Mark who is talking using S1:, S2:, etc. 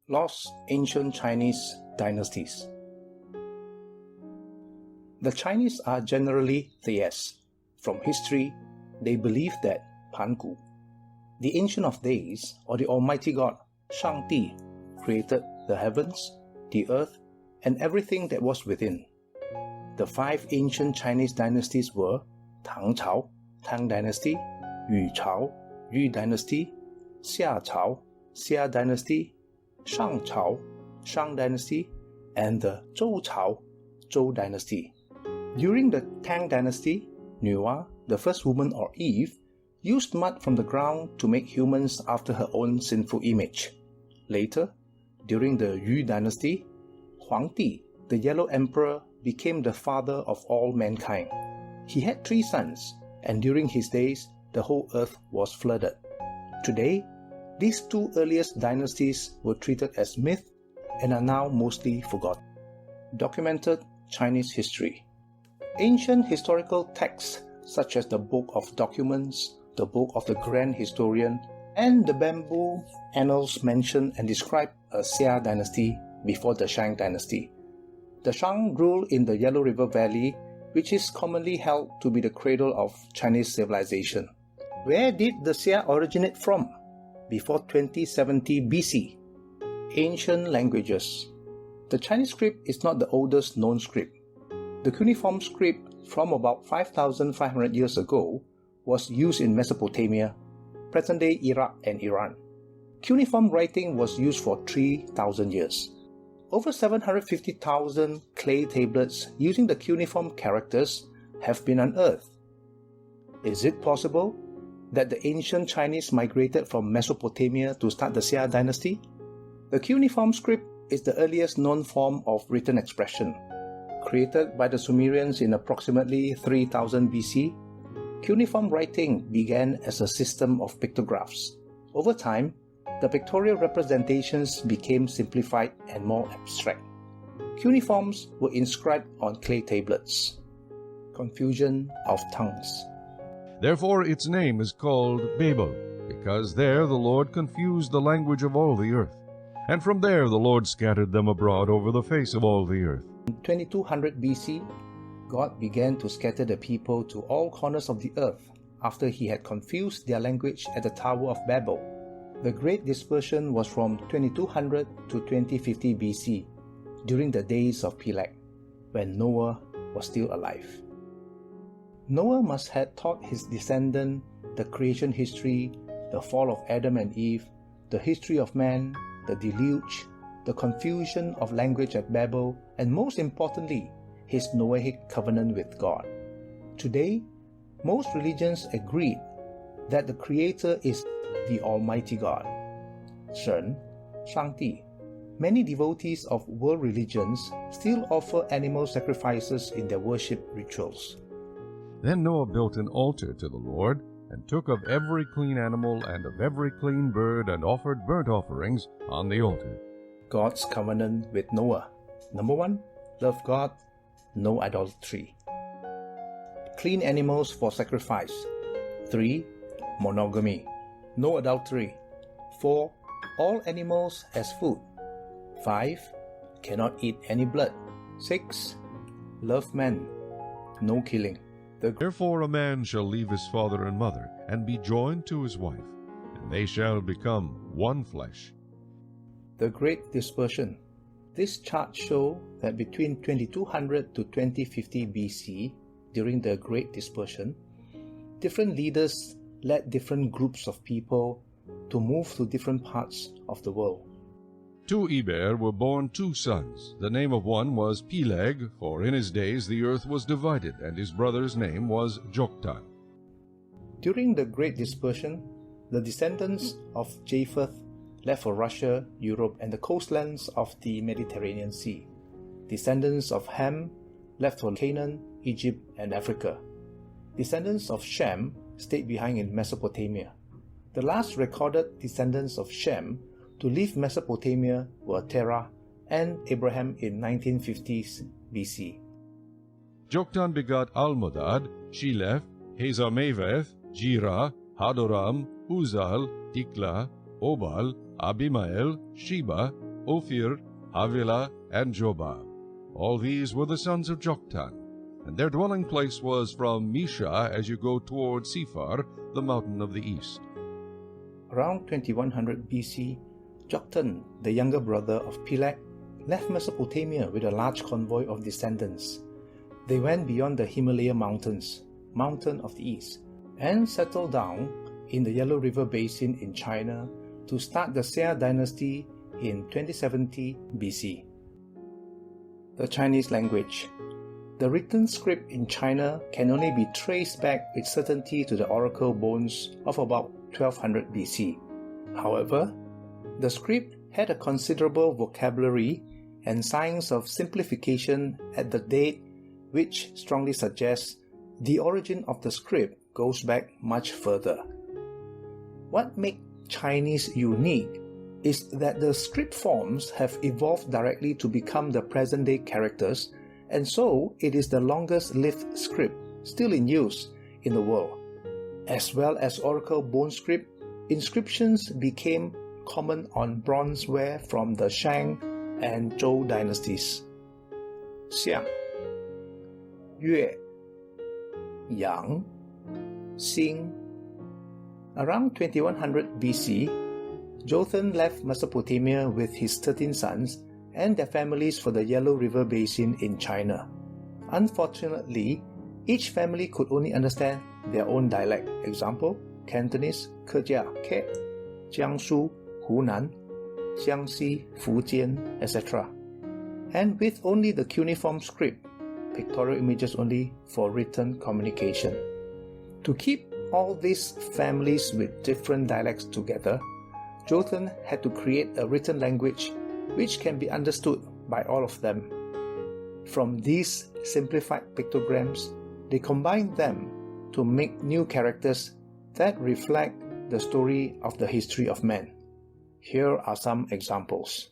S1: Lost Ancient Chinese Dynasties. The Chinese are generally theists. From history, they believe that Pangu, the Ancient of Days, or the Almighty God, Shangdi, created the heavens, the earth, and everything that was within. The 5 ancient Chinese dynasties were Tang Chao, Tang Dynasty, Yu Chao, Yu Dynasty, Xia Chao, Xia Dynasty, Shang Chao, Shang Dynasty, and the Zhou Chao, Zhou Dynasty. During the Tang Dynasty, Nuwa, the first woman or Eve, used mud from the ground to make humans after her own sinful image. Later, during the Yu Dynasty, Huangdi, the Yellow Emperor, became the father of all mankind. He had 3 sons, and during his days, the whole earth was flooded. Today, these 2 earliest dynasties were treated as myth and are now mostly forgotten. Documented Chinese history. Ancient historical texts such as the Book of Documents, the Book of the Grand Historian, and the Bamboo Annals mention and describe a Xia dynasty before the Shang dynasty. The Shang ruled in the Yellow River Valley, which is commonly held to be the cradle of Chinese civilization. Where did the Xia originate from? Before 2070 BC. Ancient languages. The Chinese script is not the oldest known script. The Cuneiform Script from about 5,500 years ago was used in Mesopotamia, present-day Iraq and Iran. Cuneiform writing was used for 3,000 years. Over 750,000 clay tablets using the cuneiform characters have been unearthed. Is it possible that the ancient Chinese migrated from Mesopotamia to start the Xia dynasty? The Cuneiform Script is the earliest known form of written expression. Created by the Sumerians in approximately 3000 BC, cuneiform writing began as a system of pictographs. Over time, the pictorial representations became simplified and more abstract. Cuneiforms were inscribed on clay tablets. Confusion of tongues.
S2: Therefore its name is called Babel, because there the Lord confused the language of all the earth. And from there the Lord scattered them abroad over the face of all the earth.
S1: In 2200 BC, God began to scatter the people to all corners of the earth after he had confused their language at the Tower of Babel. The Great Dispersion was from 2200 to 2050 BC, during the days of Peleg, when Noah was still alive. Noah must have taught his descendant the creation history, the fall of Adam and Eve, the history of man, the deluge, the confusion of language at Babel, and most importantly, his Noahic covenant with God. Today, most religions agree that the Creator is the Almighty God, Shen, Shangdi. Many devotees of world religions still offer animal sacrifices in their worship rituals.
S2: Then Noah built an altar to the Lord, and took of every clean animal and of every clean bird, and offered burnt offerings on the altar.
S1: God's covenant with Noah. Number 1, love God, no idolatry. Clean animals for sacrifice. 3, monogamy, no adultery. 4, all animals as food. 5, cannot eat any blood. 6, love man, no killing.
S2: Therefore a man shall leave his father and mother, and be joined to his wife, and they shall become one flesh.
S1: The Great Dispersion. This chart shows that between 2200 to 2050 BC, during the Great Dispersion, different leaders led different groups of people to move to different parts of the world.
S2: To Eber were born 2 sons. The name of one was Peleg, for in his days the earth was divided, and his brother's name was Joktan.
S1: During the Great Dispersion, the descendants of Japheth left for Russia, Europe, and the coastlands of the Mediterranean Sea. Descendants of Ham left for Canaan, Egypt, and Africa. Descendants of Shem stayed behind in Mesopotamia. The last recorded descendants of Shem to leave Mesopotamia were Terah and Abraham in 1950s BC.
S2: Joktan begot Almodad, Shelef, Hazarmaveth, Jirah, Hadoram, Uzal, Tikla, Obal, Abimael, Sheba, Ophir, Havilah, and Jobab. All these were the sons of Joktan, and their dwelling place was from Mesha as you go toward Sephar, the mountain of the east.
S1: Around 2100 BC, Joktan, the younger brother of Peleg, left Mesopotamia with a large convoy of descendants. They went beyond the Himalaya mountains, mountain of the east, and settled down in the Yellow River Basin in China to start the Xia Dynasty in 2070 BC. The Chinese language. The written script in China can only be traced back with certainty to the oracle bones of about 1200 BC. However, the script had a considerable vocabulary and signs of simplification at the date, which strongly suggests the origin of the script goes back much further. What makes Chinese unique is that the script forms have evolved directly to become the present-day characters, and so it is the longest-lived script still in use in the world. As well as oracle bone script, inscriptions became common on bronzeware from the Shang and Zhou dynasties. Xiang, Yue, Yang, Xing. Around 2100 BC, Jotham left Mesopotamia with his 13 sons and their families for the Yellow River Basin in China. Unfortunately, each family could only understand their own dialect. Example, Cantonese, Kejia, Ke, Jiangsu, Hunan, Jiangxi, Fujian, etc. And with only the Cuneiform Script, pictorial images only for written communication. To keep all these families with different dialects together, Jotham had to create a written language which can be understood by all of them. From these simplified pictograms, they combined them to make new characters that reflect the story of the history of man. Here are some examples.